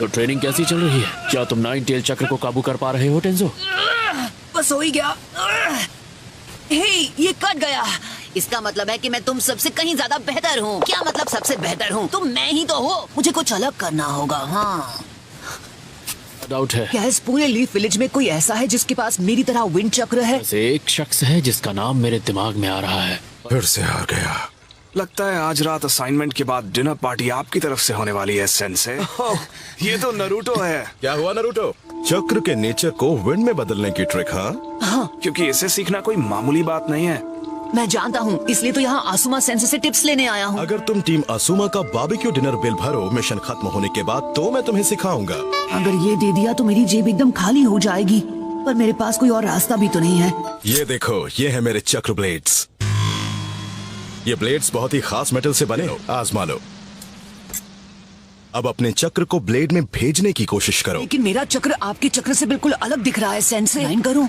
तो ट्रेनिंग कैसी चल रही है? क्या तुम नाइन टेल चक्र को काबू कर पा रहे हो टेंजो? बस हो ही गया। हे, ये कट गया। इसका मतलब है कि मैं तुम सबसे कहीं ज्यादा बेहतर हूँ। क्या मतलब सबसे बेहतर हूँ? तुम मैं ही तो हो। मुझे कुछ अलग करना होगा। हाँ, डाउट है। क्या इस पूरे लीफ विलेज में कोई ऐसा है जिसके पास मेरी तरह विंड चक्र है? ऐसे एक शख्स है जिसका नाम मेरे दिमाग में आ रहा है। फिर से हार गया। लगता है आज रात असाइनमेंट के बाद डिनर पार्टी आपकी तरफ से होने वाली है सेंसे। ये तो नरूटो है। क्या हुआ नरूटो? चक्र के नेचर को विंड में बदलने की ट्रिक? हाँ, क्योंकि इसे सीखना कोई मामूली बात नहीं है। मैं जानता हूँ, इसलिए तो यहाँ आसुमा सेंसे से टिप्स लेने आया हूँ। अगर तुम टीम असूमा का बारबेक्यू डिनर बिल भरो मिशन खत्म होने के बाद, तो मैं तुम्हें सिखाऊंगा। अगर ये दे दिया तो मेरी जेब एकदम खाली हो जाएगी, पर मेरे पास कोई और रास्ता भी तो नहीं है। ये देखो, ये है मेरे चक्र ब्लेड्स। ये ब्लेड्स बहुत ही खास मेटल से बने हो, आजमा लो। अब अपने चक्र को ब्लेड में भेजने की कोशिश करो। लेकिन मेरा चक्र आपके चक्र से बिल्कुल अलग दिख रहा है सेंसे। लाइन करूं?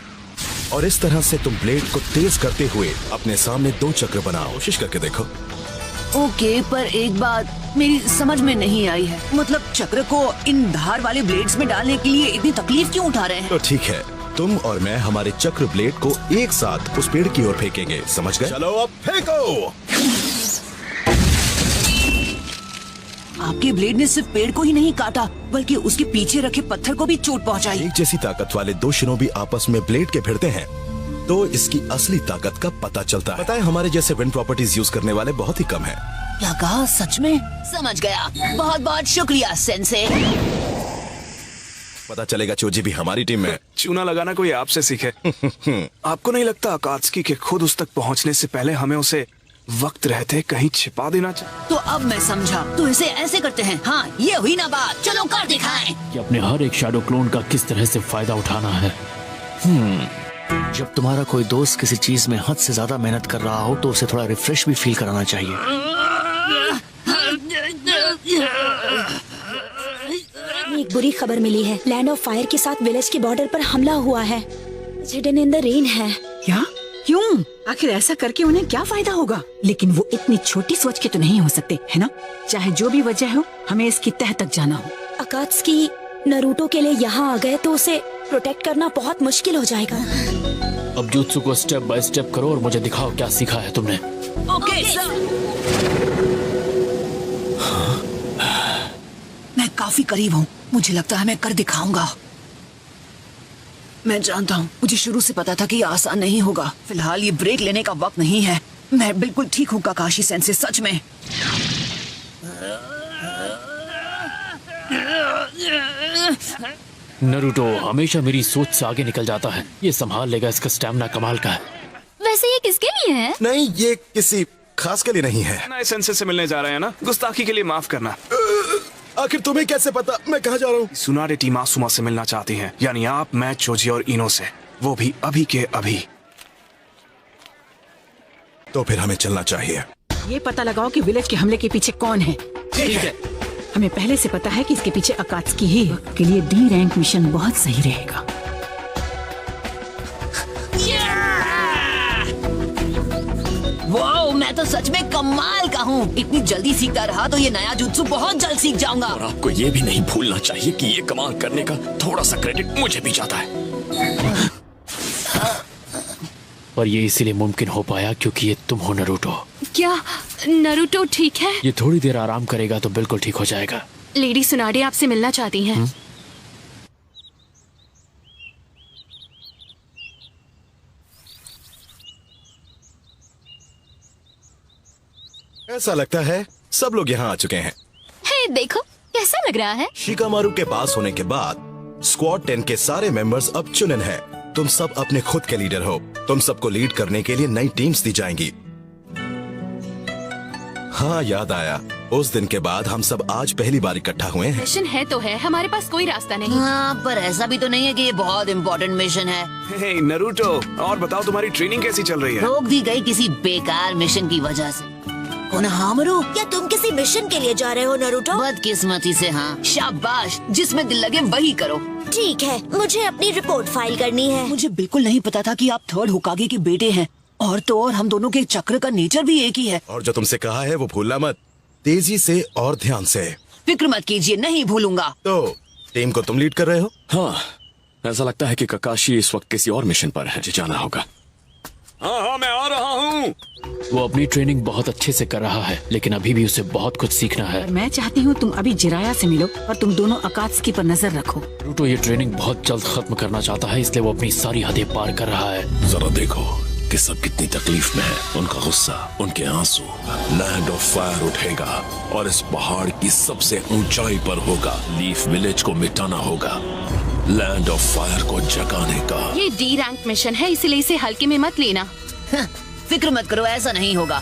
और इस तरह से तुम ब्लेड को तेज करते हुए अपने सामने दो चक्र बनाओ। कोशिश करके देखो। ओके, पर एक बात मेरी समझ में नहीं आई है। मतलब चक्र को इन धार वाले ब्लेड्स में डालने के लिए इतनी तकलीफ क्यों उठा रहे हैं? तो ठीक है, तुम और मैं हमारे चक्र ब्लेड को एक साथ उस पेड़ की ओर फेंकेंगे, समझ गए? चलो अब फेंको। आपके ब्लेड ने सिर्फ पेड़ को ही नहीं काटा, बल्कि उसके पीछे रखे पत्थर को भी चोट पहुंचाई। एक जैसी ताकत वाले दो शिनोबी आपस में ब्लेड के भिड़ते हैं तो इसकी असली ताकत का पता चलता है। पता है, हमारे जैसे विंड प्रॉपर्टीज यूज करने वाले बहुत ही कम हैं। क्या कहा? सच में? समझ गया। बहुत बहुत शुक्रिया सेंसे। पता चलेगा चोजी भी हमारी टीम में। चूना लगाना कोई आपसे सीखे। आपको नहीं लगता अकात्सुकी के खुद उस तक पहुंचने से पहले हमें उसे वक्त रहते कहीं छिपा देना चाहिए? तो अब मैं समझा। तो इसे ऐसे करते हैं। हाँ, ये हुई ना बात। चलो कर दिखाएं। कि अपने हर एक शैडो क्लोन का किस तरह से फायदा उठाना है। जब तुम्हारा कोई दोस्त किसी चीज में हद से ज्यादा मेहनत कर रहा हो तो उसे थोड़ा रिफ्रेश भी फील कराना चाहिए। एक बुरी खबर मिली है। लैंड ऑफ फायर के साथ विलेज के बॉर्डर पर हमला हुआ है। हिडन इन द रेन है। क्या? क्यों? आखिर ऐसा करके उन्हें क्या फायदा होगा? लेकिन वो इतनी छोटी सोच के तो नहीं हो सकते, है ना? चाहे जो भी वजह हो, हमें इसकी तह तक जाना हो। अकात्सुकी नरूटो के लिए यहाँ आ गए तो उसे प्रोटेक्ट करना बहुत मुश्किल हो जाएगा। अब jutsu को स्टेप बाय स्टेप करो और मुझे दिखाओ क्या सीखा है तुमने। Okay sir. मैं काफी करीब हूँ। मुझे लगता है मैं कर दिखाऊंगा। मैं जानता हूँ, मुझे शुरू से पता था कि ये आसान नहीं होगा। फिलहाल ये ब्रेक लेने का वक्त नहीं है। मैं बिल्कुल ठीक हूँ काकाशी सेंसे, सच में। नरूटो हमेशा मेरी सोच से आगे निकल जाता है। ये संभाल लेगा, इसका स्टैमिना कमाल का है। वैसे ये किसके लिए है? नहीं, ये किसी खास के लिए नहीं है। नए सेंसे से मिलने जा रहे हैं ना? गुस्ताखी के लिए माफ करना। आखिर तुम्हें कैसे पता मैं कहाँ जा रहा हूँ? सुनारे टीम आसुमा से मिलना चाहती हैं, यानी आप, मैं, चोजी और इनो से, वो भी अभी के अभी। तो फिर हमें चलना चाहिए। ये पता लगाओ कि विलेज के हमले के पीछे कौन है। ठीक है। हमें पहले से पता है कि इसके पीछे अकात्सुकी ही है। के लिए डी रैंक मिशन बहुत सही रहेगा। वाओ, मैं तो सच में कमाल का हूँ। इतनी जल्दी सीखता रहा तो ये नया जुत्सु बहुत जल्द सीख जाऊंगा। और आपको ये भी नहीं भूलना चाहिए कि ये कमाल करने का थोड़ा सा क्रेडिट मुझे भी जाता है। पर ये इसीलिए मुमकिन हो पाया क्योंकि ये तुम हो नरूटो। क्या नरूटो ठीक है? ये थोड़ी देर आराम करेगा तो बिल्कुल ठीक हो जाएगा। लेडी सुनाडे आपसे मिलना चाहती हैं। ऐसा लगता है सब लोग यहाँ आ चुके हैं। हे, देखो कैसा लग रहा है। शिकामारू के पास होने के बाद स्क्वाड 10 के सारे मेंबर्स अब चुनिन हैं। तुम सब अपने खुद के लीडर हो। तुम सबको लीड करने के लिए नई टीम्स दी जाएंगी। हाँ, याद आया, उस दिन के बाद हम सब आज पहली बार इकट्ठा हुए हैं। मिशन है तो है, हमारे पास कोई रास्ता नहीं। हाँ, पर ऐसा भी तो नहीं है कि ये बहुत इम्पोर्टेंट मिशन है। हे नरूटो, और बताओ तुम्हारी ट्रेनिंग कैसी चल रही है? रोक दी गई किसी बेकार मिशन की वजह से। कोनोहामारू, क्या तुम किसी मिशन के लिए जा रहे हो नरूटो? बदकिस्मती से हाँ। शाबाश, जिसमें दिल लगे वही करो। ठीक है, मुझे अपनी रिपोर्ट फाइल करनी है। मुझे बिल्कुल नहीं पता था कि आप थर्ड होकागे के बेटे हैं। और तो और हम दोनों के चक्र का नेचर भी एक ही है। और जो तुमसे कहा है वो भूलना मत। तेजी से और ध्यान से। फिक्र मत कीजिए, नहीं भूलूंगा। तो टीम को तुम लीड कर रहे हो? हाँ, ऐसा लगता है कि ककाशी इस वक्त किसी और मिशन पर है। मुझे जाना होगा। हाँ, मैं आ रहा हूँ। वो अपनी ट्रेनिंग बहुत अच्छे से कर रहा है, लेकिन अभी भी उसे बहुत कुछ सीखना है। और मैं चाहती हूँ तुम अभी जिराया से मिलो और तुम दोनों अकात्सुकी पर नजर रखो। नारुतो ये ट्रेनिंग बहुत जल्द खत्म करना चाहता है, इसलिए वो अपनी सारी हदें पार कर रहा है। जरा देखो कि सब कितनी तकलीफ में है। उनका गुस्सा, उनके आंसू। लैंड ऑफ फायर उठेगा और इस पहाड़ की सबसे ऊंचाई पर होगा। लीफ विलेज को मिटाना होगा, लैंड ऑफ फायर को जगाने का। ये डी रैंक मिशन है, इसलिए इसे हल्के में मत लेना। फिक्र मत करो, ऐसा नहीं होगा।